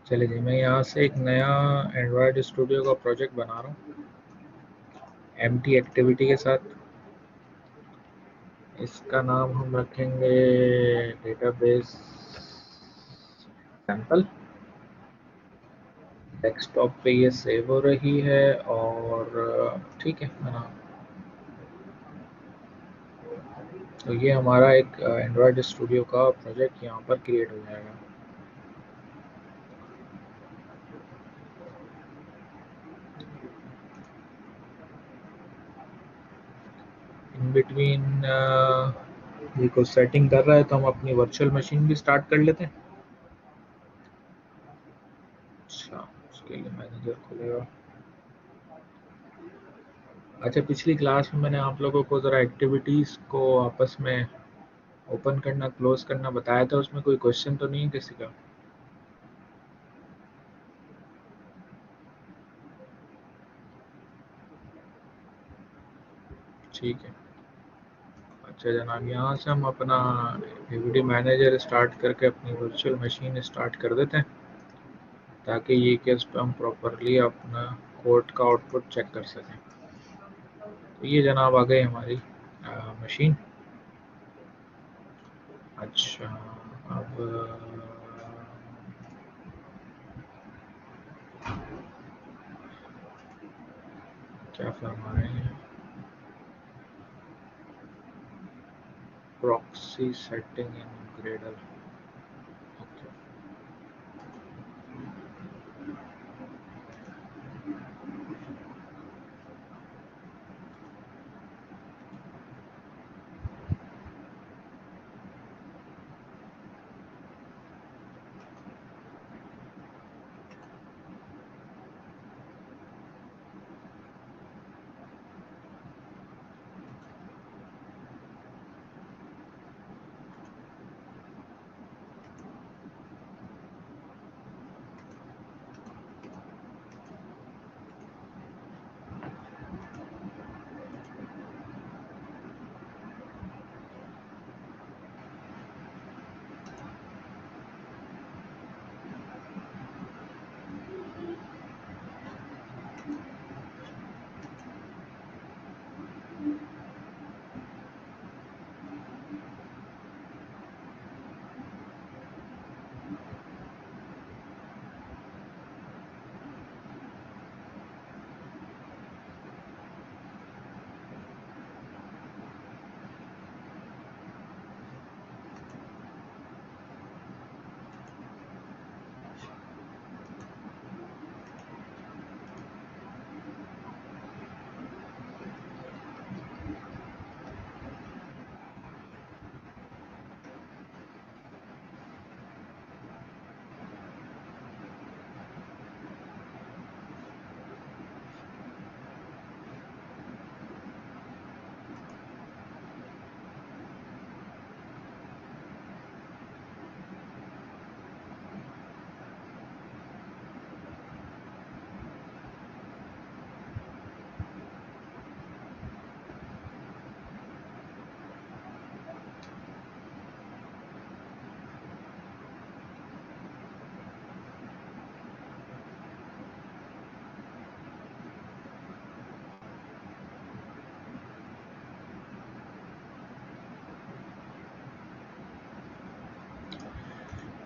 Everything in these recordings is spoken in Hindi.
चलिए जी, मैं यहाँ से एक नया एंड्रॉयड स्टूडियो का प्रोजेक्ट बना रहा हूँ एम्प्टी एक्टिविटी के साथ। इसका नाम हम रखेंगे डेटाबेस सैंपल। डेस्कटॉप पे ये सेव हो रही है और ठीक है ना। तो ये हमारा एक एंड्रॉयड स्टूडियो का प्रोजेक्ट यहाँ पर क्रिएट हो जाएगा। इन बिटवीन ये कुछ सेटिंग कर रहा है तो हम अपनी वर्चुअल मशीन भी स्टार्ट कर लेते हैं। अच्छा, उसके लिए मैनेजर खुलेगा। अच्छा, पिछली क्लास में मैंने आप लोगों को ज़रा एक्टिविटीज़ को आपस में ओपन करना क्लोज करना बताया था। उसमें कोई क्वेश्चन तो नहीं है किसी का? ठीक है। अच्छा जनाब, यहाँ से हम अपना एक्टिविटी मैनेजर स्टार्ट करके अपनी वर्चुअल मशीन स्टार्ट कर देते हैं ताकि ये केस पे हम प्रॉपरली अपना कोड का आउटपुट चेक कर सकें। तो ये जनाब आ गई हमारी मशीन। अच्छा, अब क्या फरमा रहे हैं? प्रॉक्सी सेटिंग इन ग्रेडल। ओके।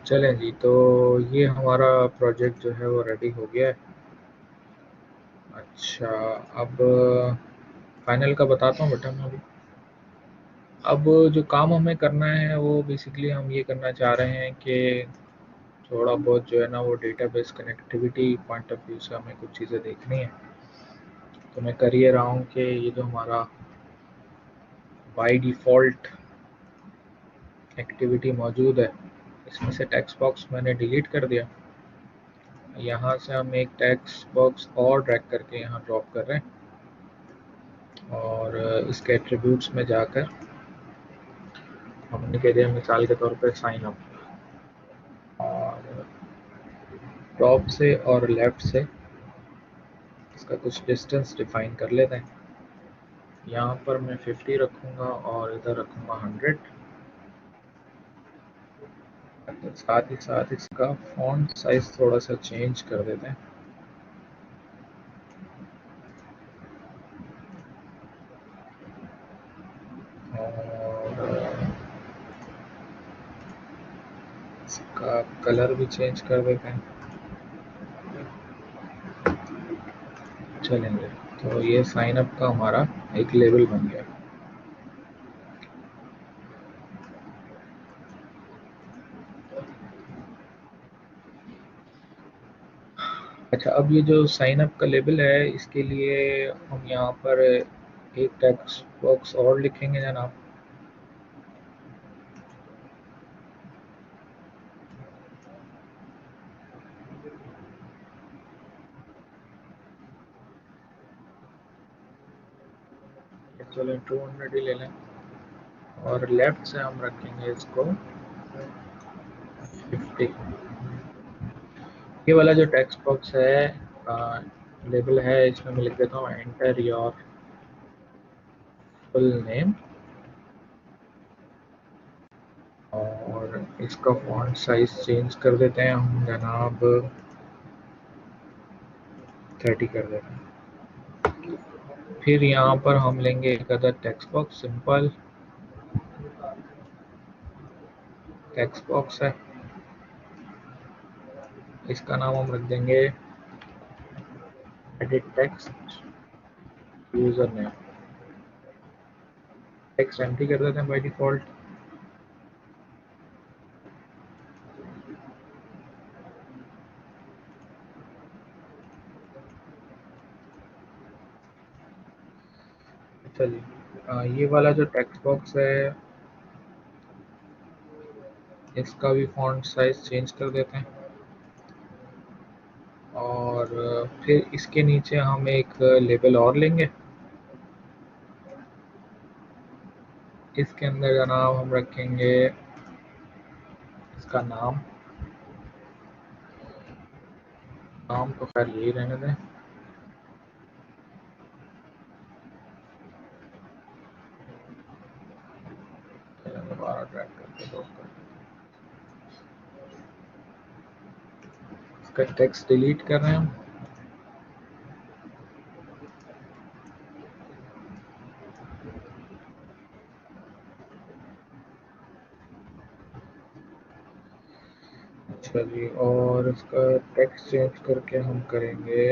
चलें जी, तो ये हमारा प्रोजेक्ट जो है वो रेडी हो गया है। अच्छा, अब फाइनल का बताता हूँ बेटा मैं अभी। अब जो काम हमें करना है वो बेसिकली हम ये करना चाह रहे हैं कि थोड़ा बहुत जो है ना वो database connectivity point of view से हमें कुछ चीज़ें देखनी है। तो मैं कर ये रहा हूँ कि ये जो हमारा बाय डिफ़ॉल्ट एक्टिविटी मौजूद है इसमें से टेक्स्ट बॉक्स मैंने डिलीट कर दिया। यहाँ से हम एक टेक्स्ट बॉक्स और ड्रैग करके यहाँ ड्रॉप कर रहे हैं और इसके एट्रीब्यूट्स में जाकर हमने कह दिया मिसाल के तौर पे साइन अप, और टॉप से और लेफ़्ट से इसका कुछ डिस्टेंस डिफ़ाइन कर लेते हैं। यहाँ पर मैं 50 रखूँगा और इधर रखूँगा 100। साथ ही साथ इसका फॉन्ट साइज थोड़ा सा चेंज कर देते हैं। और इसका कलर भी चेंज कर देते हैं। चलेंगे, तो ये साइन अप का हमारा एक लेबल बन गया। अच्छा, अब ये जो साइन अप का लेबल है, इसके लिए हम यहाँ पर एक टेक्स्ट बॉक्स और लिखेंगे जनाब। चलो 200 ही ले लें, और लेफ्ट से हम रखेंगे इसको 50। ये वाला जो टेक्स्ट बॉक्स है, लेबल है, इसमें मैं लिख देता हूँ एंटर योर फुल नेम, और इसका फॉन्ट साइज चेंज कर देते हैं हम जनाब, 30 कर देते हैं। फिर यहाँ पर हम लेंगे एक other text box, simple text box है, इसका नाम हम रख देंगे edit text user name. Text empty कर देते हैं बाय डिफॉल्ट। चलिए, ये वाला जो टेक्स्ट बॉक्स है, इसका भी फॉन्ट साइज चेंज कर देते हैं, और फिर इसके नीचे हम एक लेबल और लेंगे। इसके अंदर जनाब हम रखेंगे इसका नाम। नाम तो खैर यही रहने दें। दोबारा ड्रैग करके ड्रॉप कर इसका टेक्स्ट डिलीट कर रहे हैं हम। अच्छा जी, और इसका टेक्स्ट चेंज करके हम करेंगे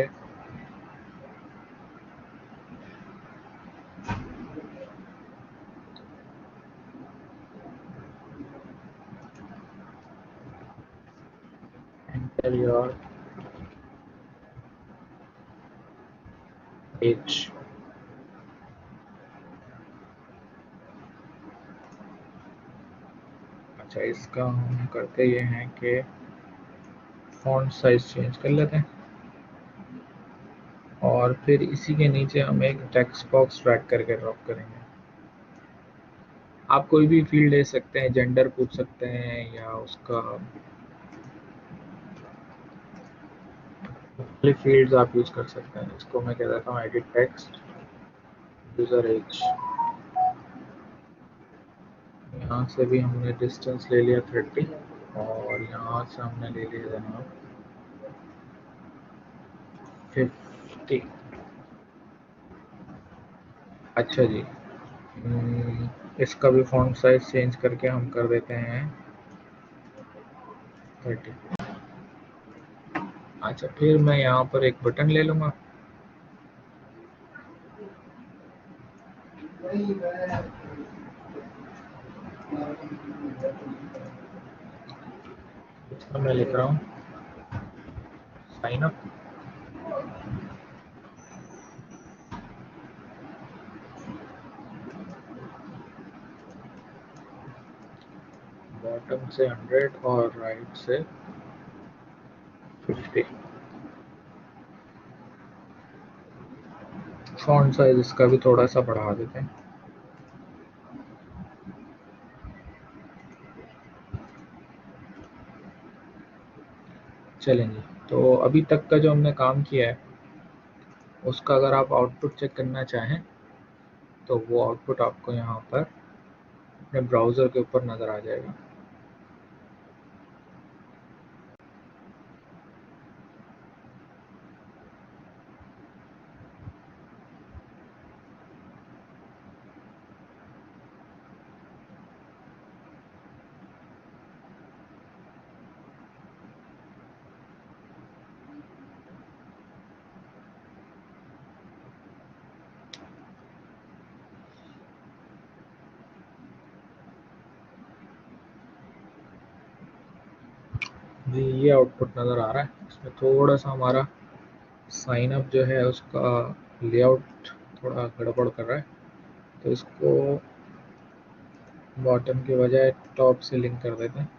एंटर योर एज। अच्छा, इसका हम करते ये हैं कि फॉन्ट साइज चेंज कर लेते हैं, और फिर इसी के नीचे हम एक टेक्स्ट बॉक्स ड्रैग करके ड्रॉप करेंगे। आप कोई भी फील्ड ले सकते हैं, जेंडर पूछ सकते हैं, या उसका फील्ड्स आप यूज कर सकते हैं। इसको मैं कह देता हूँ एडिट टेक्स्ट यूजर एज। यहाँ से भी हमने डिस्टेंस ले लिया 30, और यहाँ से हमने ले लिया जनाब 50। अच्छा जी, इसका भी फॉन्ट साइज चेंज करके हम कर देते हैं 30। अच्छा, फिर मैं यहाँ पर एक बटन ले लूँगा। इसमें मैं लिख रहा हूँ साइन अप। बॉटम से 100 और राइट से 50। फॉन्ट साइज इसका भी थोड़ा सा बढ़ा देते हैं। चलेंगे, तो अभी तक का जो हमने काम किया है, उसका अगर आप आउटपुट चेक करना चाहें, तो वो आउटपुट आपको यहाँ पर अपने ब्राउज़र के ऊपर नज़र आ जाएगा। जी ये आउटपुट नज़र आ रहा है। इसमें थोड़ा सा हमारा साइन अप जो है उसका लेआउट थोड़ा गड़बड़ कर रहा है, तो इसको बॉटम के बजाय टॉप से लिंक कर देते हैं।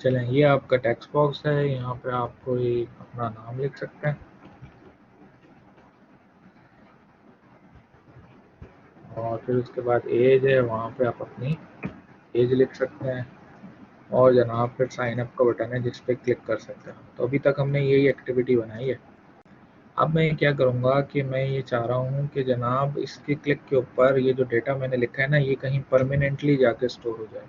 चलें, ये आपका टेक्स्ट बॉक्स है, यहाँ पे आप कोई अपना नाम लिख सकते हैं और फिर उसके बाद एज है, वहाँ पे आप अपनी एज लिख सकते हैं और जनाब फिर साइन अप का बटन है जिस पे क्लिक कर सकते हैं। तो अभी तक हमने यही एक्टिविटी बनाई है। अब मैं क्या करूँगा कि मैं ये चाह रहा हूँ कि जनाब इसके क्लिक के ऊपर ये जो डेटा मैंने लिखा है ना, ये कहीं परमानेंटली जाके स्टोर हो जाए।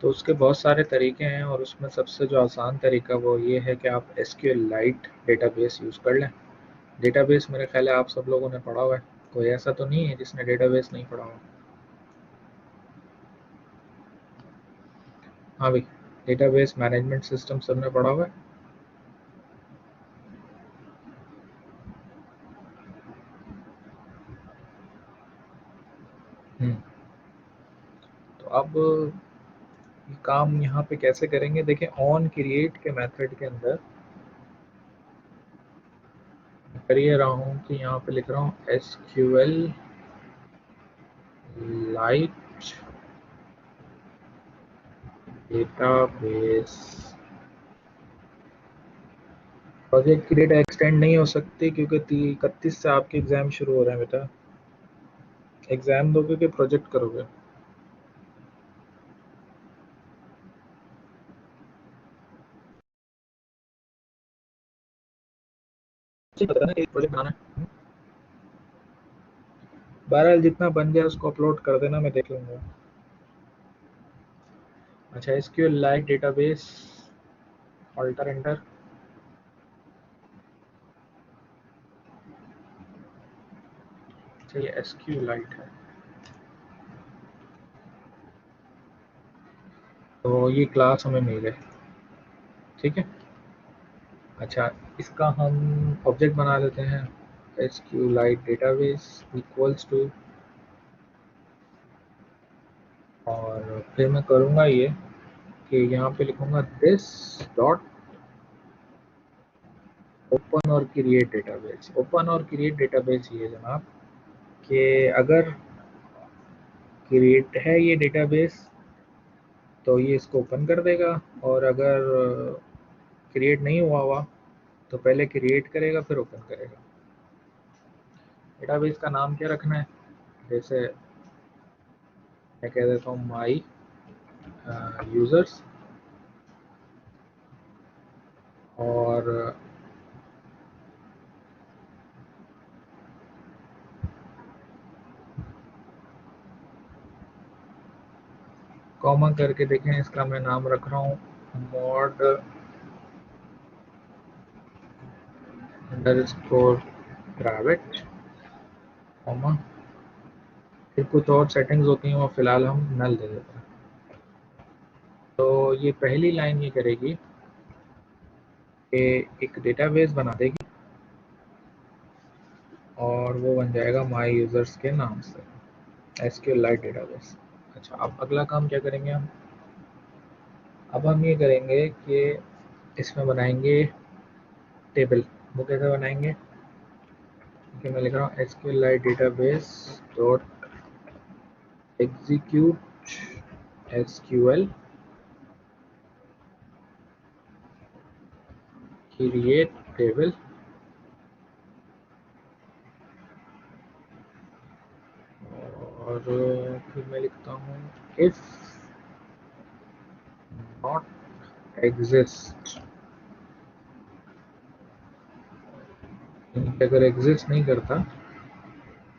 तो उसके बहुत सारे तरीके हैं और उसमें सबसे जो आसान तरीका वो ये है कि आप SQLite डेटाबेस यूज़ कर लें। डेटाबेस मेरे ख्याल है आप सब लोगों ने पढ़ा हुआ है, कोई ऐसा तो नहीं है जिसने डेटाबेस नहीं पढ़ा हुआ। हाँ भाई, डेटाबेस मैनेजमेंट सिस्टम सबने पढ़ा हुआ है। हम्म, तो अब ये काम यहाँ पे कैसे करेंगे, देखें ऑन क्रिएट के मेथड के अंदर कर ये रहा हूँ कि यहाँ पे लिख रहा हूँ SQL लाइट डेटाबेस। प्रोजेक्ट की डेट एक्सटेंड नहीं हो सकती क्योंकि 31 से आपके एग्जाम शुरू हो रहे हैं बेटा। एग्जाम दोगे कि प्रोजेक्ट करोगे? पता ना एक प्रोजेक्ट बनाना है। बहरहाल जितना बन जाए उसको अपलोड कर देना, मैं देख लूंगा। अच्छा, SQL lite database alter enter. अच्छा ये SQL लाइट है, तो ये क्लास हमें मिल गए, ठीक है। अच्छा, इसका हम ऑब्जेक्ट बना लेते हैं SQL lite database equals to, और फिर मैं करूँगा ये कि यहाँ पे लिखूँगा दिस डॉट ओपन और क्रिएट डेटाबेस। ओपन और क्रिएट डेटाबेस ये जनाब कि अगर क्रिएट है ये डेटाबेस तो ये इसको ओपन कर देगा, और अगर क्रिएट नहीं हुआ हुआ तो पहले क्रिएट करेगा फिर ओपन करेगा। डेटाबेस का नाम क्या रखना है, जैसे मैं कह देता हूँ माई यूज़र्स, और कॉमा करके देखें, इसका मैं नाम रख रहा हूँ मॉड अंडरस्कोर प्राइवेट, कॉमा। फिर कुछ और सेटिंग्स होती हैं वो फ़िलहाल हम नल दे देते हैं। तो ये पहली लाइन ये करेगी कि एक डेटाबेस बना देगी और वो बन जाएगा माई यूज़र्स के नाम से, SQL लाइट डेटाबेस। अच्छा, अब अगला काम क्या करेंगे हम, अब हम ये करेंगे कि इसमें बनाएंगे टेबल। वो कैसे बनाएंगे कि मैं लिख रहा हूँ SQL lite database dot execute SQL create table और फिर मैं लिखता हूँ इफ नॉट एग्जिस्ट, अगर एग्जिस्ट नहीं करता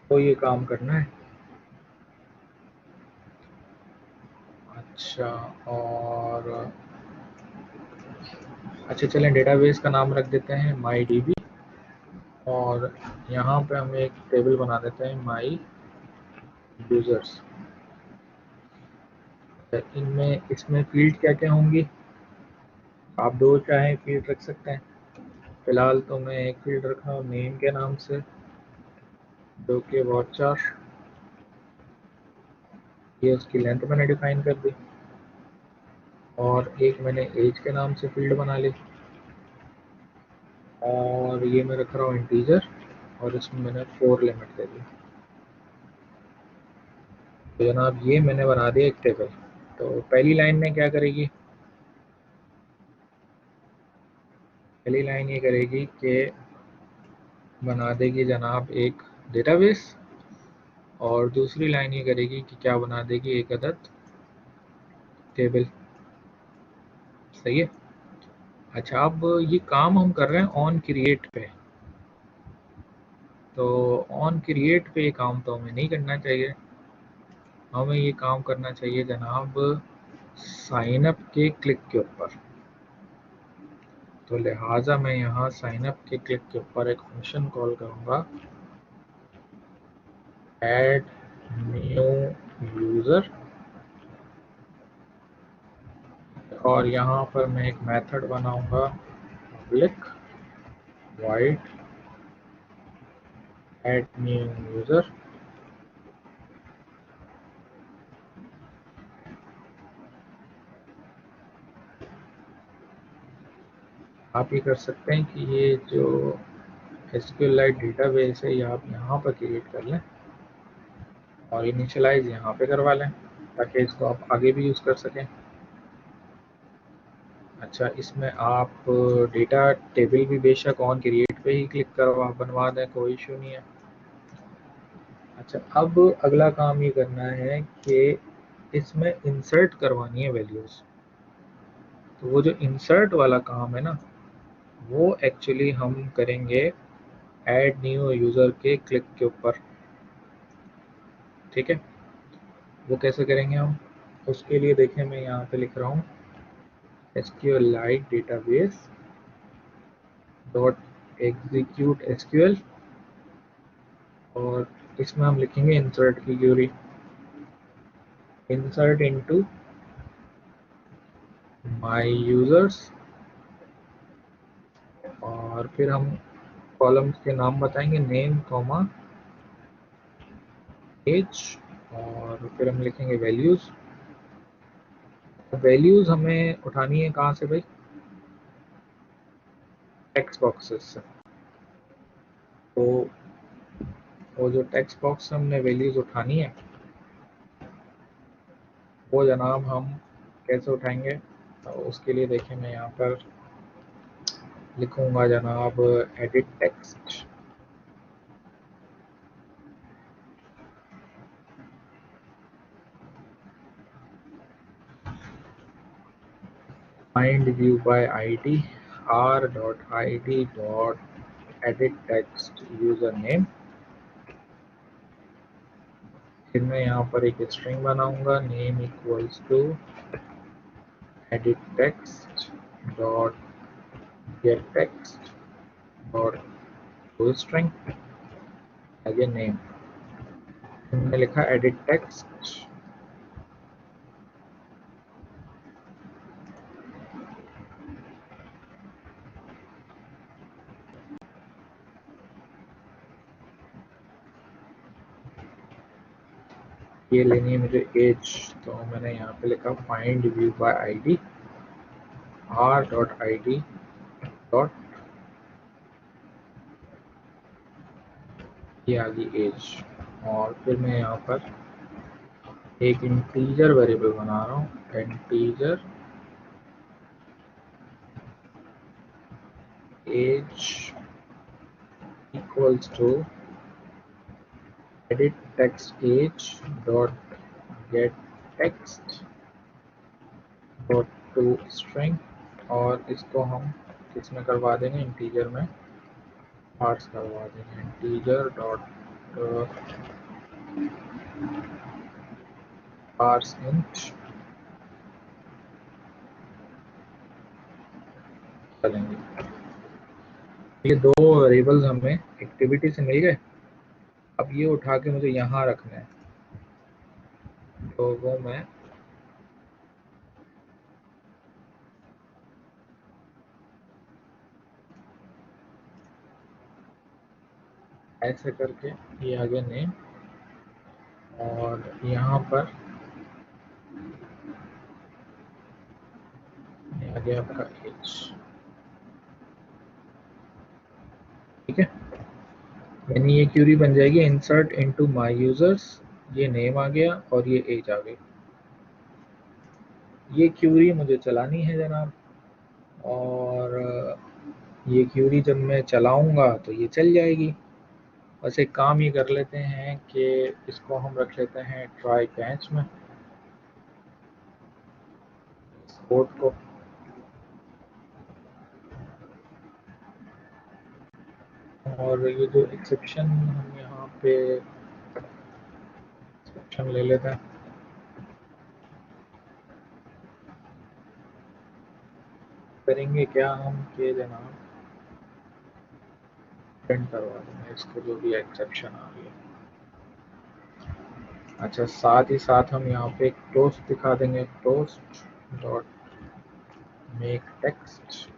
तो ये काम करना है। अच्छा, और अच्छा चलें डेटाबेस का नाम रख देते हैं MyDB और यहाँ पे हम एक टेबल बना देते हैं माई यूजर्स। इनमें इसमें फील्ड क्या क्या होंगी, आप दो चाहे फील्ड रख सकते हैं। फिलहाल तो मैं एक फील्ड रखा हूँ नेम के नाम से, जो कि वॉचर, ये उसकी लेंथ मैंने डिफाइन कर दी, और एक मैंने एज के नाम से फील्ड बना ली, और ये मैं रख रहा हूँ इंटीजर और इसमें मैंने 4 लिमिट दे दी। तो जनाब ये मैंने बना दिया एक टेबल। तो पहली लाइन में क्या करेगी, पहली लाइन ये करेगी कि बना देगी जनाब एक डेटाबेस, और दूसरी लाइन ये करेगी कि क्या बना देगी, एक अदद टेबल। सही है। अच्छा, अब ये काम हम कर रहे हैं ऑन क्रिएट पे, तो ऑन क्रिएट पे ये काम तो हमें नहीं करना चाहिए, हमें ये काम करना चाहिए जनाब साइन अप के क्लिक के ऊपर। तो लिहाजा मैं यहाँ साइन अप के क्लिक के ऊपर एक फंक्शन कॉल करूँगा, ऐड न्यू यूज़र, और यहाँ पर मैं एक मेथड बनाऊँगा public void add new user. आप ये कर सकते हैं कि ये जो SQLite डेटाबेस है ये आप यहाँ पर क्रिएट कर लें और इनिशियलाइज यहाँ पे करवा लें, ताकि इसको आप आगे भी यूज़ कर सकें। अच्छा, इसमें आप डेटा टेबल भी बेशक ऑन क्रिएट पे ही क्लिक करवा बनवा दें, कोई इशू नहीं है। अच्छा, अब अगला काम ये करना है कि इसमें इंसर्ट करवानी है वैल्यूज़। तो वो जो इंसर्ट वाला काम है ना, वो एक्चुअली हम करेंगे ऐड न्यू यूज़र के क्लिक के ऊपर। ठीक है, वो कैसे करेंगे हम, उसके लिए देखें मैं यहाँ पे लिख रहा हूँ SQLite database dot execute SQL, और इसमें हम लिखेंगे इंसर्ट की query, insert into my users, और फिर हम कॉलम्स के नाम बताएंगे नेम कॉमा एज, और फिर हम लिखेंगे वैल्यूज़। वैल्यूज़ हमें उठानी है कहाँ से भाई, टेक्स्ट बॉक्सेस से। तो वो जो टेक्स्ट बॉक्स से हमने वैल्यूज़ उठानी है, वो जनाब हम कैसे उठाएंगे, तो उसके लिए देखें मैं यहाँ पर लिखूँगा जनाब edit text, find view by id r.id dot edit text username। फिर मैं यहाँ पर एक स्ट्रिंग बनाऊंगा name equals to edit text dot get text dot to string again name. मैंने लिखा एडिट टेक्स्ट, ये लेनी है मुझे एज, तो मैंने यहाँ पे लिखा find view bye ID r.id dot, ये आ गई एज, और फिर मैं यहाँ पर एक इंटीजर वेरिएबल बना रहा हूँ, integer age equals to edit text age dot get text dot to string, और इसको हम किसमें करवा देंगे, इंटीजर में पार्स करवा देंगे, इंटीजर डॉट पार्स इंट चलेंगे। ये दो वेरिएबल्स हमें एक्टिविटी से मिल गए। अब ये उठा के मुझे यहाँ रखना है, तो वो मैं ऐसे करके ये आगे नेम, और यहाँ पर ये आगे आपका एज। ठीक है, यानी ये क्यूरी बन जाएगी इंसर्ट इनटू माय यूजर्स, ये नेम आ गया और ये एज आ गई। ये क्यूरी मुझे चलानी है जनाब, और ये क्यूरी जब मैं चलाऊंगा तो ये चल जाएगी। बस एक काम ये कर लेते हैं कि इसको हम रख लेते हैं ट्राई कैच में, कोड को, और ये जो एक्सेप्शन हम यहाँ पे एक्सेप्शन ले लेते हैं, करेंगे क्या हम कि जनाब प्रिंट करवा देंगे इसको जो भी एक्सेप्शन आ रही है। अच्छा, साथ ही साथ हम यहाँ पे एक टोस्ट दिखा देंगे, टोस्ट डॉट मेक टेक्स्ट।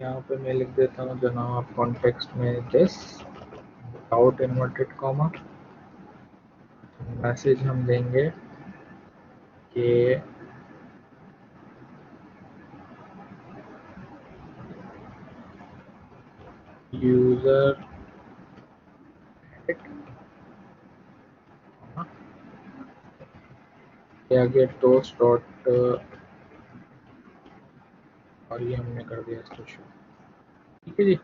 यहाँ पे मैं लिख देता हूँ जनाब कॉन्टेक्स्ट में this without inverted comma. Message हम देंगे कि यूजर आगे टोस्ट डॉट, और ये हमने कर दिया इसको शो। ठीक है जी,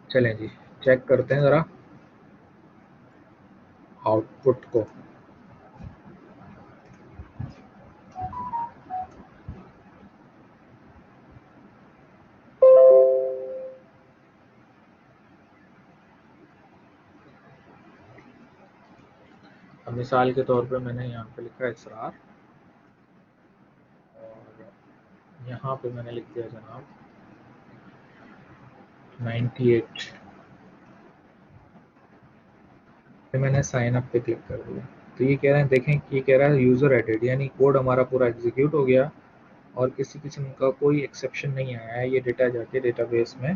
चलें जी चेक करते हैं ज़रा आउटपुट को। अब मिसाल के तौर पे मैंने यहाँ पे लिखा है इसरार, और यहाँ पे मैंने लिख दिया जनाब 98, फिर मैंने साइन अप पे क्लिक कर दिया। तो ये कह रहे हैं, देखें ये कह रहा है यूज़र एडिड, यानी कोड हमारा पूरा एग्जीक्यूट हो गया और किसी किस्म का कोई एक्सेप्शन नहीं आया है। ये डेटा जाके डेटाबेस में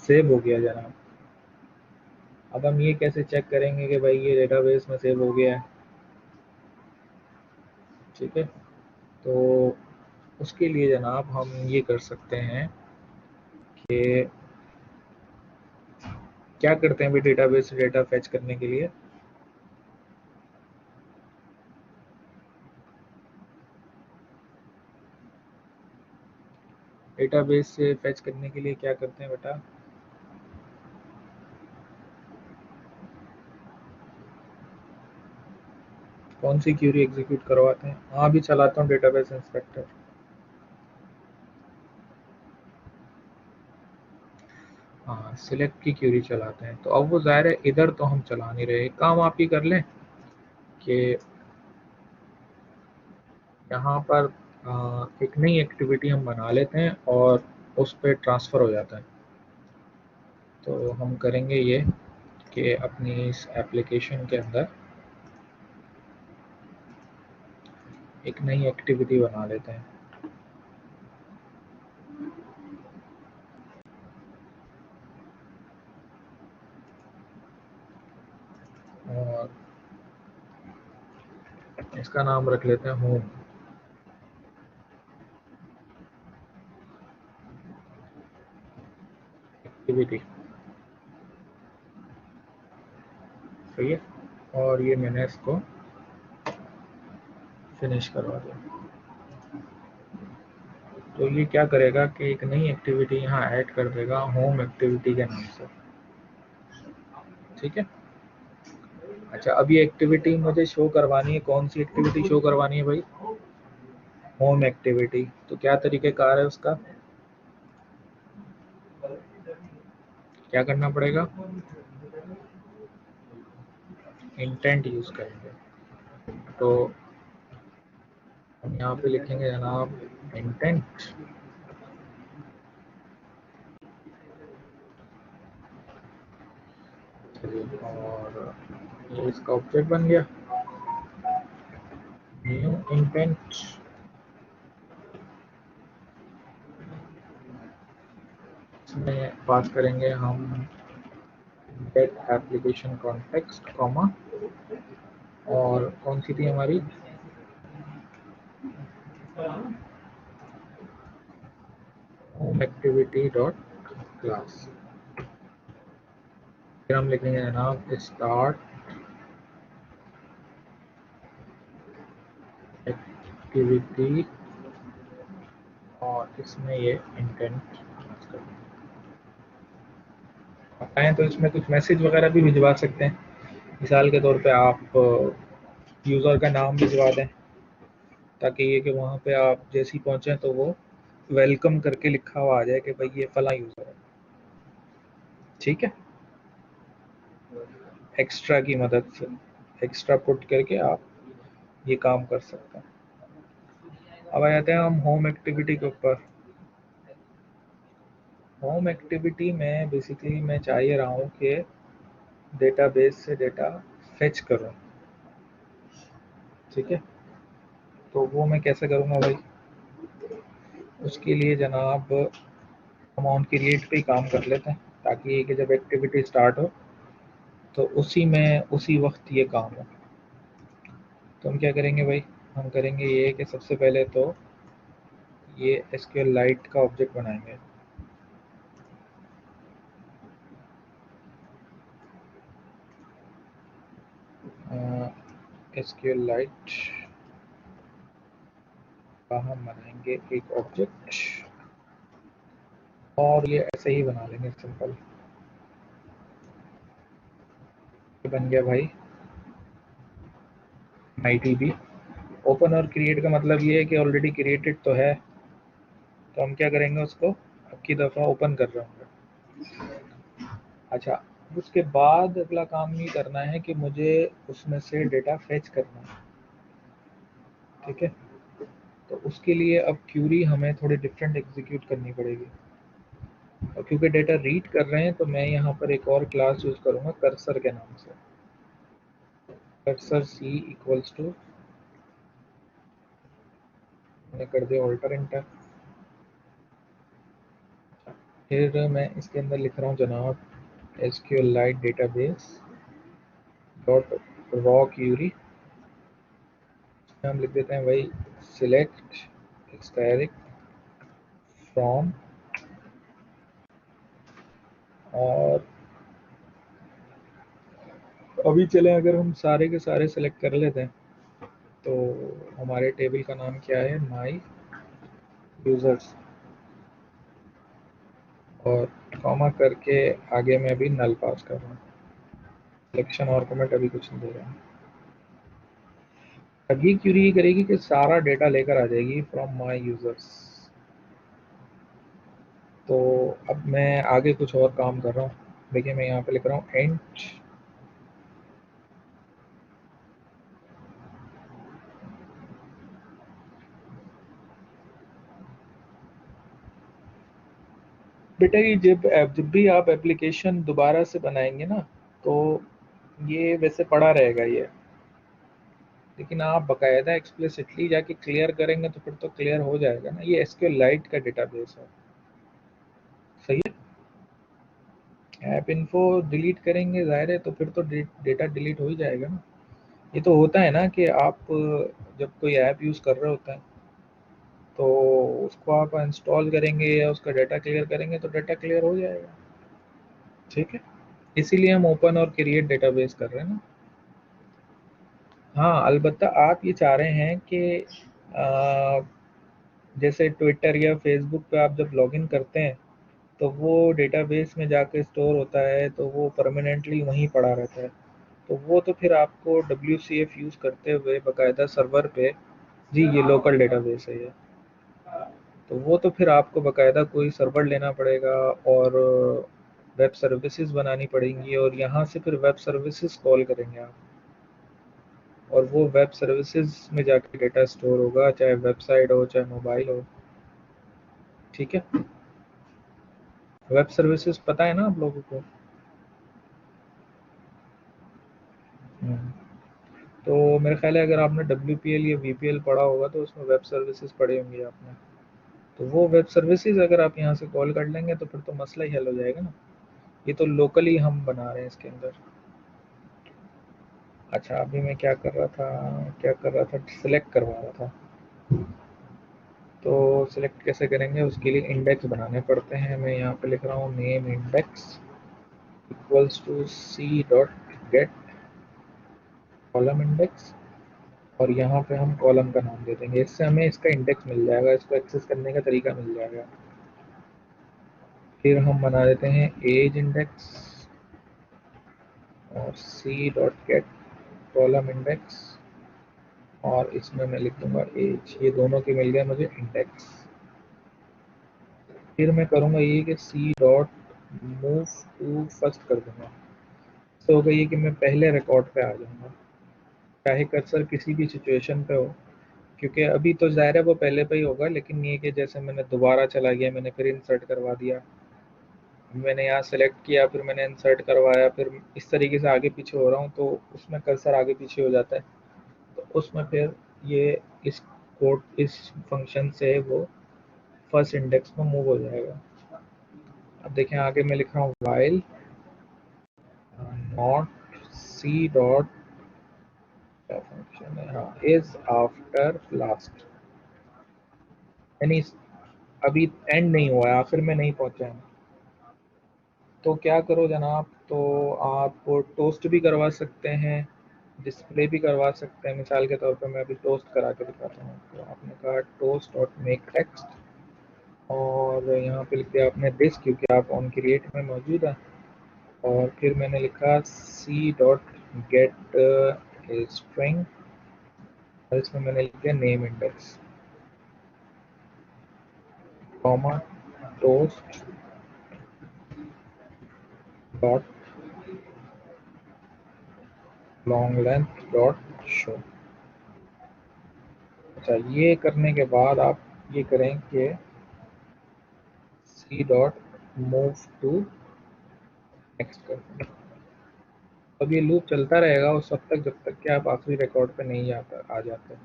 सेव हो गया जनाब। अब हम ये कैसे चेक करेंगे कि भाई ये डेटाबेस में सेव हो गया है? ठीक है, तो उसके लिए जनाब हम ये कर सकते हैं कि क्या करते हैं भाई, डेटाबेस से डेटा फैच करने के लिए डेटाबेस से फैच करने के लिए क्या करते हैं बेटा? कौन सी क्यूरी एग्जीक्यूट करवाते हैं? हाँ, अभी चलाता हूँ डेटाबेस इंस्पेक्टर। हाँ, सिलेक्ट की क्यूरी चलाते हैं। तो अब वो ज़ाहिर है इधर तो हम चला नहीं रहे। काम आप ही कर लें कि यहाँ पर एक नई एक्टिविटी हम बना लेते हैं और उस पर ट्रांसफ़र हो जाता है। तो हम करेंगे ये कि अपनी इस एप्लीकेशन के अंदर एक नई एक्टिविटी बना लेते हैं। और इसका नाम रख लेते हैं होम एक्टिविटी। सही है, और ये मैंने इसको फिनिश करवा दिया। तो ये क्या करेगा कि एक नई एक्टिविटी यहाँ ऐड कर देगा होम एक्टिविटी के नाम से। ठीक है। अच्छा, अब ये एक्टिविटी मुझे शो करवानी है, कौन सी एक्टिविटी शो करवानी है भाई? Home activity. तो क्या तरीकेकार है उसका? क्या करना पड़ेगा? इंटेंट यूज करेंगे। तो हम यहाँ पे लिखेंगे जनाब इंटेंट, और ये इसका ऑब्जेक्ट बन गया न्यू इंटेंट। इसमें पास करेंगे हम गेट एप्लीकेशन कॉन्टेक्स्ट कॉमा, और कौन सी थी हमारी? Home activity dot class. फिर हम लिखेंगे जनाब स्टार्ट एक्टिविटी, और इसमें ये इंटेंट बताएं। तो इसमें कुछ मैसेज वगैरह भी भिजवा सकते हैं। मिसाल के तौर पे आप यूज़र का नाम भिजवा दें, ताकि ये कि वहाँ पे आप जैसे ही पहुँचे तो वो वेलकम करके लिखा हुआ आ जाए कि भाई ये फला यूज़र है। ठीक है। एक्स्ट्रा की मदद से एक्स्ट्रा पुट करके आप ये काम कर सकते हैं। अब आ जाते हैं हम होम एक्टिविटी के ऊपर। होम एक्टिविटी में बेसिकली मैं चाह ही रहा हूँ कि डेटाबेस से डेटा फेच करूँ। ठीक है। तो वो मैं कैसे करूँगा भाई? उसके लिए जनाब हम ऑन क्रिएट पे ही काम कर लेते हैं, ताकि कि जब एक्टिविटी स्टार्ट हो तो उसी में उसी वक्त ये काम हो। तो हम क्या करेंगे भाई? हम करेंगे ये कि सबसे पहले तो ये एसक्यूएल लाइट का ऑब्जेक्ट बनाएंगे। एसक्यूएल लाइट का हम बनाएंगे एक ऑब्जेक्ट, और ये ऐसे ही बना लेंगे सिंपल। बन गया भाई MyDB। ओपन और क्रिएट का मतलब ये है कि ऑलरेडी क्रिएटेड तो है, तो हम क्या करेंगे उसको अब की दफ़ा ओपन कर रहे होंगे। अच्छा, उसके बाद अगला काम ये करना है कि मुझे उसमें से डेटा फेच करना है। ठीक है। तो उसके लिए अब क्यूरी हमें थोड़ी डिफरेंट एग्जीक्यूट करनी पड़ेगी, और क्योंकि डेटा रीड कर रहे हैं तो मैं यहाँ पर एक और क्लास यूज़ करूँगा कर्सर के नाम से। कर्सर सी इक्वल्स टू, मैंने कर दिया ऑल्टर इंटर। फिर मैं इसके अंदर लिख रहा हूँ जनाब SQLite database dot raw query. हम लिख देते हैं भाई सिलेक्ट एक्सटेरिक फ्रॉम, और अभी चले अगर हम सारे के सारे सेलेक्ट कर लेते हैं तो हमारे टेबल का नाम क्या है? माई यूज़र्स, और कॉमा करके आगे मैं अभी नल पास कर रहा हूँ। सिलेक्शन और कमेंट अभी कुछ नहीं दे रहा हूँ। अब ये क्यूरी ये करेगी कि सारा डेटा लेकर आ जाएगी फ्रॉम माई यूज़र्स। तो अब मैं आगे कुछ और काम कर रहा हूँ। देखिए मैं यहाँ पे लिख रहा हूँ एंट बेटा, ये जब भी आप एप्लीकेशन दोबारा से बनाएंगे ना, तो ये वैसे पड़ा रहेगा ये, लेकिन आप बाकायदा एक्सप्लिसिटली जाके क्लियर करेंगे तो फिर तो क्लियर हो जाएगा ना। ये एसक्यूएल लाइट का डेटाबेस है। सही है। ऐप इन्फो डिलीट करेंगे जाहिर है, तो फिर तो डेटा डिलीट हो ही जाएगा ना। ये तो होता है ना कि आप जब कोई ऐप यूज़ कर रहे होते हैं तो उसको आप इंस्टॉल करेंगे या उसका डाटा क्लियर करेंगे तो डाटा क्लियर हो जाएगा। ठीक है। इसीलिए हम ओपन और क्रिएट डेटाबेस कर रहे हैं ना। हाँ, अलबत्ता आप ये चाह रहे हैं कि जैसे ट्विटर या फेसबुक पे आप जब लॉगिन करते हैं तो वो डेटाबेस में जाके स्टोर होता है, तो वो परमानेंटली वहीं पड़ा रहता है। तो वो तो फिर आपको WCF यूज़ करते हुए बाकायदा सर्वर पे, जी ये लोकल डेटाबेस है ये, तो वो तो फिर आपको बाकायदा कोई सर्वर लेना पड़ेगा और वेब सर्विसेज बनानी पड़ेंगी, और यहाँ से फिर वेब सर्विसेज कॉल करेंगे आप, और वो वेब सर्विसेज में जाके डेटा स्टोर होगा, चाहे वेबसाइट हो चाहे मोबाइल हो। ठीक है, वेब सर्विसेज पता है ना आप लोगों को? हम्म, तो मेरे ख्याल है अगर आपने WPL या VPL पढ़ा होगा तो उसमें वेब सर्विसेज पढ़े होंगे आपने। तो वो वेब सर्विसेज अगर आप यहाँ से कॉल कर लेंगे तो फिर तो मसला ही हल हो जाएगा ना। ये तो लोकली हम बना रहे हैं इसके अंदर। अच्छा, अभी मैं क्या कर रहा था, सिलेक्ट करवा रहा था। तो सिलेक्ट कैसे करेंगे, उसके लिए इंडेक्स बनाने पड़ते हैं। मैं यहाँ पे लिख रहा हूँ name index equals to C dot get column index, और यहाँ पे हम कॉलम का नाम दे देंगे। इससे हमें इसका इंडेक्स मिल जाएगा, इसको एक्सेस करने का तरीका मिल जाएगा। फिर हम बना देते हैं एज इंडेक्स और C dot get column index, और इसमें मैं लिख दूंगा एज। ये दोनों के मिल गया मुझे इंडेक्स। फिर मैं करूँगा ये कि C dot move to first कर दूंगा। तो होगा ये कि मैं पहले रिकॉर्ड पे आ जाऊँगा, चाहे कर्सर किसी भी सिचुएशन पे हो, क्योंकि अभी तो ज़ाहिर है वो पहले पे ही होगा, लेकिन ये कि जैसे मैंने दोबारा चला गया, मैंने फिर इंसर्ट करवा दिया, मैंने यहाँ सेलेक्ट किया, फिर मैंने इंसर्ट करवाया, फिर इस तरीके से आगे पीछे हो रहा हूँ, तो उसमें कर्सर आगे पीछे हो जाता है। तो उसमें फिर ये इस कोड, इस फंक्शन से वो फर्स्ट इंडेक्स में मूव हो जाएगा। अब देखें आगे मैं लिख रहा हूँ वाइल नॉट सी डॉट, क्या फंक्शन है, हाँ, इज आफ्टर लास्ट, यानी अभी एंड नहीं हुआ है, आखिर में नहीं पहुंचा है। तो क्या करो जनाब, तो आप टोस्ट भी करवा सकते हैं, डिस्प्ले भी करवा सकते हैं। मिसाल के तौर पे मैं अभी टोस्ट करा के दिखाता हूँ। तो आपने कहा टोस्ट डॉट मेक टेक्स्ट, और यहाँ पे लिख दिया आपने दिस, क्योंकि आप ऑन क्रिएट में मौजूद है। और फिर मैंने लिखा सी डॉट गेट स्ट्रिंग, और इसमें मैंने लिख दिया name index comma toast dot long length dot show. अच्छा, ये करने के बाद आप ये करें कि C dot move to next कर दें। अब ये लूप चलता रहेगा उस वक्त तक जब तक कि आप आखिरी रिकॉर्ड पे नहीं आ जाते।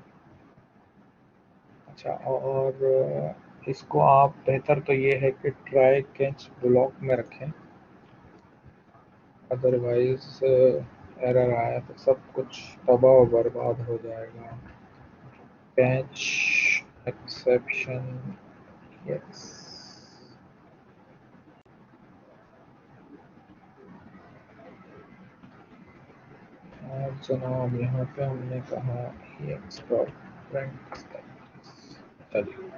अच्छा, और इसको आप बेहतर तो ये है कि ट्राई कैच ब्लॉक में रखें, अदरवाइज एरर आया तो सब कुछ तबाह और बर्बाद हो जाएगा। Catch exception, yes. और जनाब यहाँ पे हमने कहा एक्स्ट्रा फ्रेंड, चलिए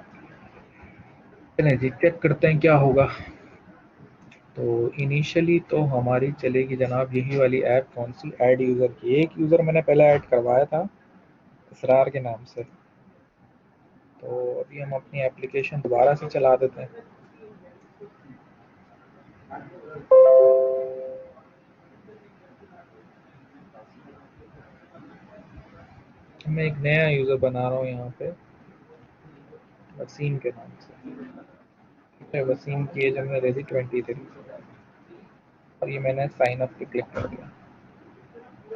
चलें जी, चेक करते हैं क्या होगा। तो इनिशियली तो हमारी चलेगी जनाब यही वाली ऐप, कौन सी, ऐड यूज़र की। एक यूज़र मैंने पहले ऐड करवाया था इसरार के नाम से। तो अभी हम अपनी एप्लीकेशन दोबारा से चला देते हैं। मैं एक नया यूज़र बना रहा हूँ यहाँ पे वसीम के नाम से। ठीक है, वसीम की एज हमने दे दी 23, और ये मैंने साइन अप पे क्लिक कर दिया।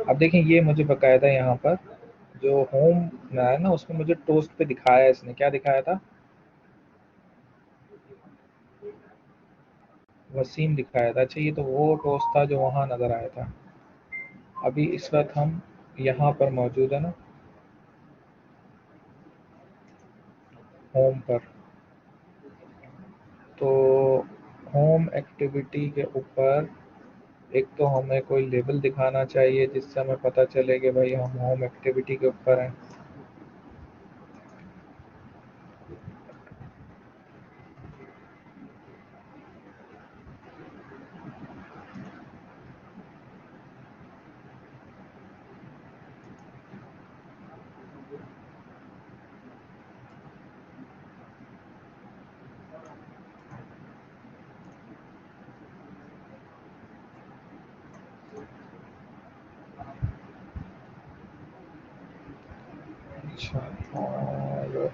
अब देखें ये मुझे बकायदा यहाँ पर जो होम है ना, उसमें मुझे टोस्ट पे दिखाया है। इसने क्या दिखाया था, वसीम दिखाया था। अच्छा, ये तो वो टोस्ट था जो वहाँ नज़र आया था। अभी इस वक्त हम यहाँ पर मौजूद है ना, होम पर। तो होम एक्टिविटी के ऊपर एक तो हमें कोई लेबल दिखाना चाहिए जिससे हमें पता चले कि भाई हम होम एक्टिविटी के ऊपर हैं। अच्छा, और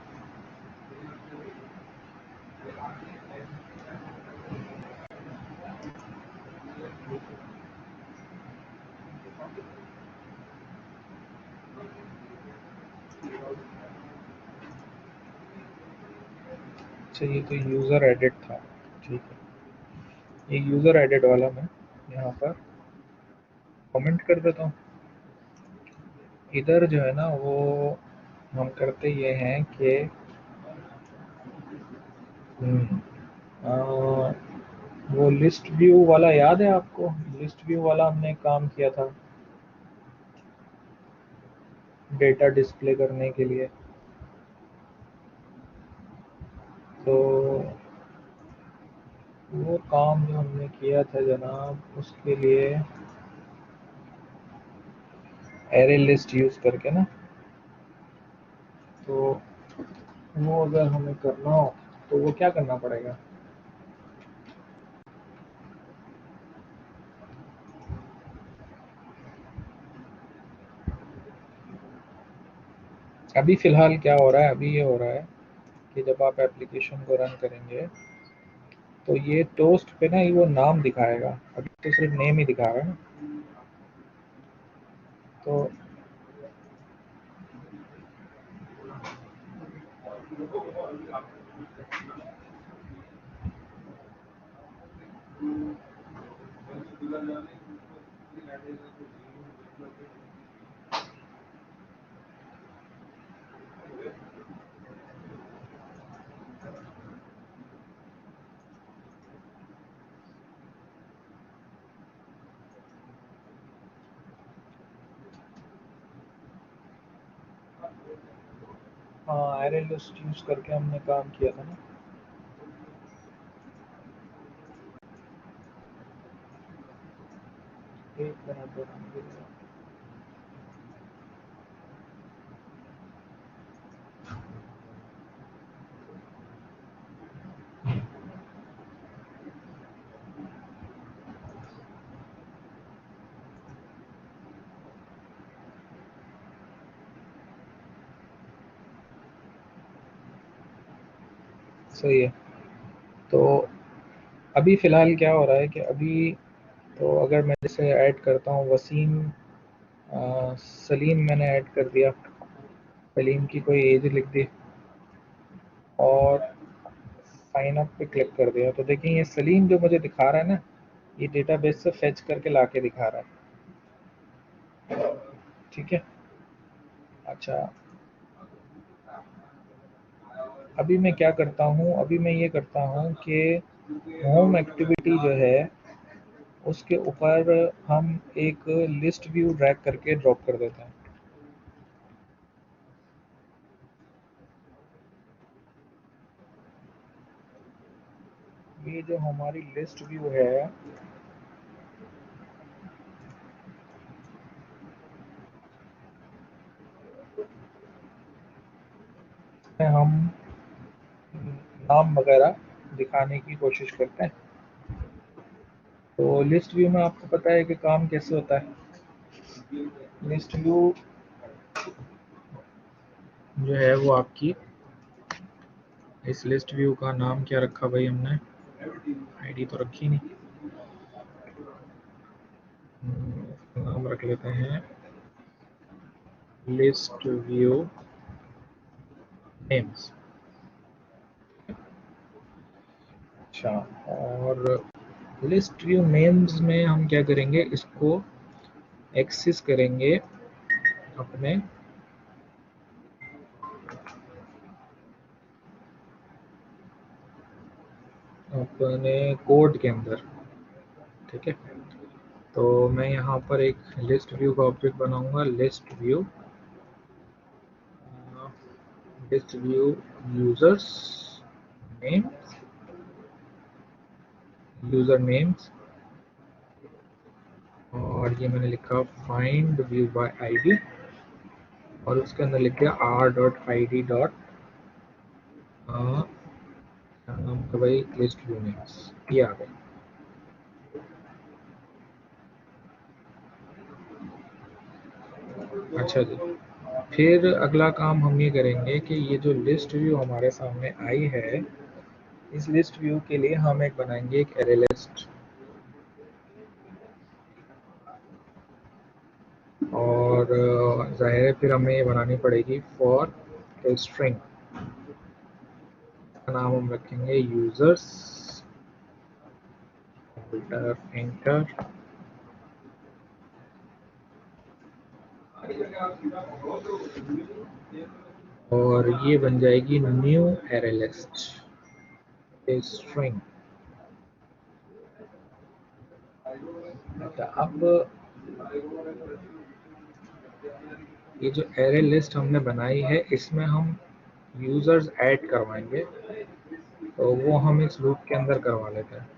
अच्छा, ये तो यूज़र एडिट था। ठीक है, ये यूज़र एडिट वाला मैं यहाँ पर कमेंट कर देता हूँ। इधर जो है ना वो हम करते ये हैं कि अ, वो लिस्ट व्यू वाला याद है आपको? लिस्ट व्यू वाला हमने काम किया था डेटा डिस्प्ले करने के लिए। तो वो काम जो हमने किया था जनाब, उसके लिए एरे लिस्ट यूज़ करके ना, तो वो अगर हमें करना हो तो वो क्या करना पड़ेगा? अभी फ़िलहाल क्या हो रहा है, अभी ये हो रहा है कि जब आप एप्लीकेशन को रन करेंगे तो ये टोस्ट पे ना ये वो नाम दिखाएगा। अभी तो सिर्फ नेम ही दिखा रहा है ना। तो हाँ, एरे लिस्ट यूज़ करके हमने काम किया था ना। एक मिनट दो मुझे। सही है। तो अभी फ़िलहाल क्या हो रहा है कि अभी तो अगर मैं जैसे ऐड करता हूँ वसीम, सलीम मैंने ऐड कर दिया, सलीम की कोई एज लिख दी और साइन अप पे क्लिक कर दिया, तो देखिए ये सलीम जो मुझे दिखा रहा है ना, ये डेटाबेस से फेच करके लाके दिखा रहा है। ठीक है। अच्छा, अभी मैं क्या करता हूँ, अभी मैं ये करता हूँ कि होम एक्टिविटी जो है उसके ऊपर हम एक लिस्ट व्यू ड्रैग करके ड्रॉप कर देते हैं। ये जो हमारी लिस्ट व्यू है, हम नाम वगैरह दिखाने की कोशिश करते हैं। तो लिस्ट व्यू में आपको पता है कि काम कैसे होता है। लिस्ट व्यू जो है वो आपकी, इस लिस्ट व्यू का नाम क्या रखा भाई हमने? आईडी तो रखी नहीं। नाम रख लेते हैं लिस्ट व्यू नेम्स। अच्छा, और लिस्ट व्यू नेम्स में हम क्या करेंगे, इसको एक्सेस करेंगे अपने अपने कोड के अंदर। ठीक है। तो मैं यहाँ पर एक लिस्ट व्यू का ऑब्जेक्ट बनाऊंगा, list view users name, user names, और ये मैंने लिखा फाइंड व्यू बाय आईडी, और उसके अंदर लिख दिया R dot I D dot क्या नाम था भाई, लिस्ट व्यू नेम्स। ये आ गए। अच्छा जी। फिर अगला काम हम ये करेंगे कि ये जो लिस्ट व्यू हमारे सामने आई है, इस लिस्ट व्यू के लिए हम एक बनाएंगे एक एरे लिस्ट, और जाहिर है फिर हमें ये बनानी पड़ेगी फॉर ए स्ट्रिंग। इसका नाम हम रखेंगे यूजर्स, एंटर, और ये बन जाएगी new array list a string. अब ये जो एरे लिस्ट हमने बनाई है इसमें हम यूजर्स ऐड करवाएंगे, तो वो हम इस लूप के अंदर करवा लेते हैं।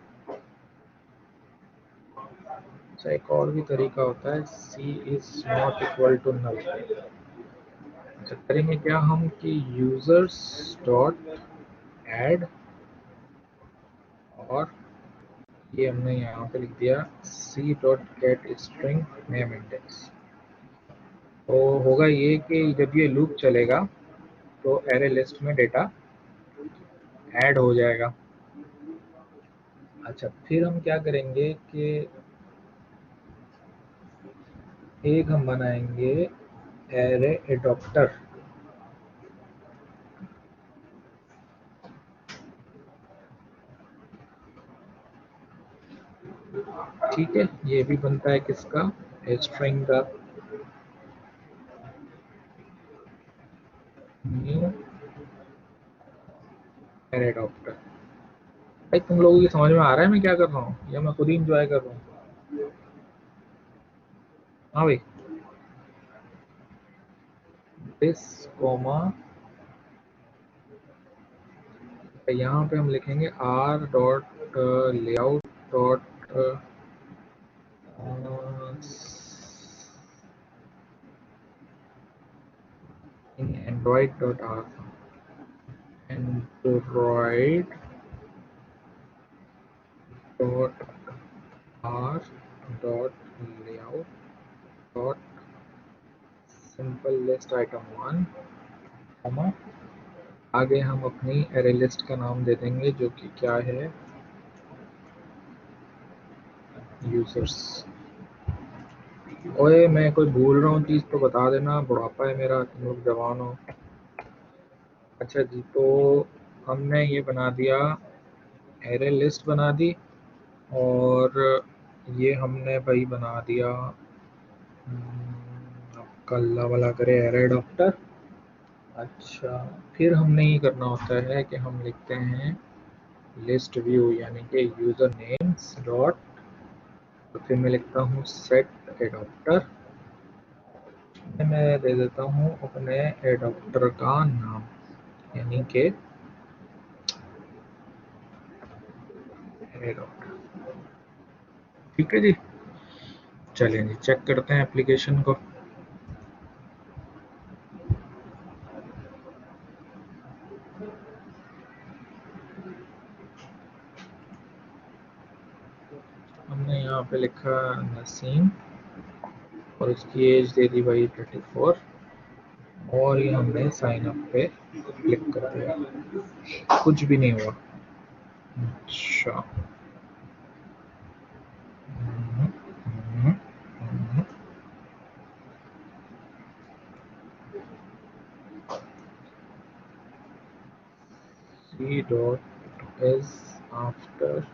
अच्छा, एक और भी तरीका होता है, C is not equal to null. अच्छा, करेंगे क्या हम कि यूजर्स डॉट ऐड, और ये हमने यहाँ पे लिख दिया C dot get string name index. तो होगा ये कि जब ये लूप चलेगा तो एरे लिस्ट में डेटा ऐड हो जाएगा। अच्छा, फिर हम क्या करेंगे कि एक हम बनाएंगे एरे एडॉप्टर। ठीक है, ये भी बनता है किसका, स्ट्रिंग का न्यू एरे एडॉप्टर। भाई तुम लोगों की समझ में आ रहा है मैं क्या कर रहा हूँ, या मैं खुद ही इंजॉय कर रहा हूँ? हाँ भाई, दिस कॉमा, यहाँ पे हम लिखेंगे R dot layout dot in Android dot are, Android dot R dot layout dot simple list item 1, comma, आगे हम अपनी एरे लिस्ट का नाम दे देंगे जो कि क्या है, यूजर्स। ओए, मैं कोई भूल रहा हूँ चीज़ तो बता देना, बुढ़ापा है मेरा, तुम लोग जवान हो। अच्छा जी, तो हमने ये बना दिया, एरे लिस्ट बना दी, और ये हमने भाई बना दिया, आपका अल्लाह भला करे, एरे एडॉप्टर। अच्छा, फिर हमने ये करना होता है कि हम लिखते हैं लिस्ट व्यू, यानी कि यूजर नेम्स डॉट, तो फिर मैं लिखता हूँ सेट एडॉप्टर, मैं दे देता हूँ अपने एडॉप्टर का नाम, यानी कि एडॉप्टर। ठीक है जी, चलिए जी चेक करते हैं एप्लीकेशन को। हमने यहाँ पे लिखा नसीम, और उसकी एज दे दी भाई 34, और ये हमने साइन अप पे क्लिक कर दिया, कुछ भी नहीं हुआ। अच्छा, C dot is after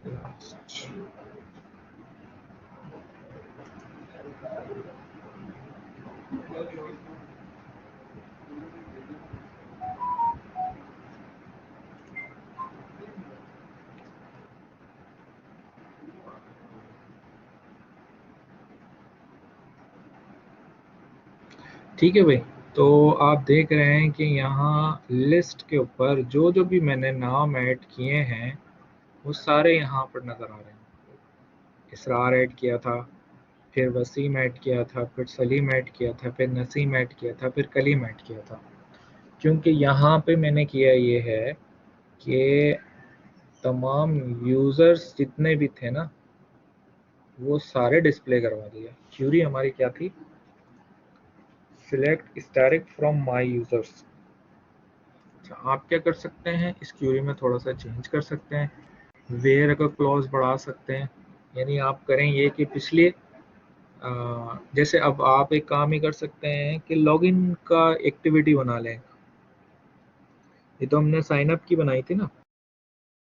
last. ठीक है भाई, तो आप देख रहे हैं कि यहाँ लिस्ट के ऊपर जो जो भी मैंने नाम ऐड किए हैं वो सारे यहाँ पर नज़र आ रहे हैं। इसरार ऐड किया था, फिर वसीम ऐड किया था, फिर सलीम ऐड किया था, फिर नसीम ऐड किया था, फिर कलीम ऐड किया था। क्योंकि यहाँ पे मैंने किया ये है कि तमाम यूज़र्स जितने भी थे ना वो सारे डिस्प्ले करवा दिए। क्यूरी हमारी क्या थी, select static from my users. अच्छा, आप क्या कर सकते हैं, इस क्यूरी में थोड़ा सा चेंज कर सकते हैं, वेयर का क्लॉज बढ़ा सकते हैं। यानी आप करें ये कि पिछले जैसे अब आप एक काम ही कर सकते हैं कि लॉगिन का एक्टिविटी बना लें। ये तो हमने साइन अप की बनाई थी ना,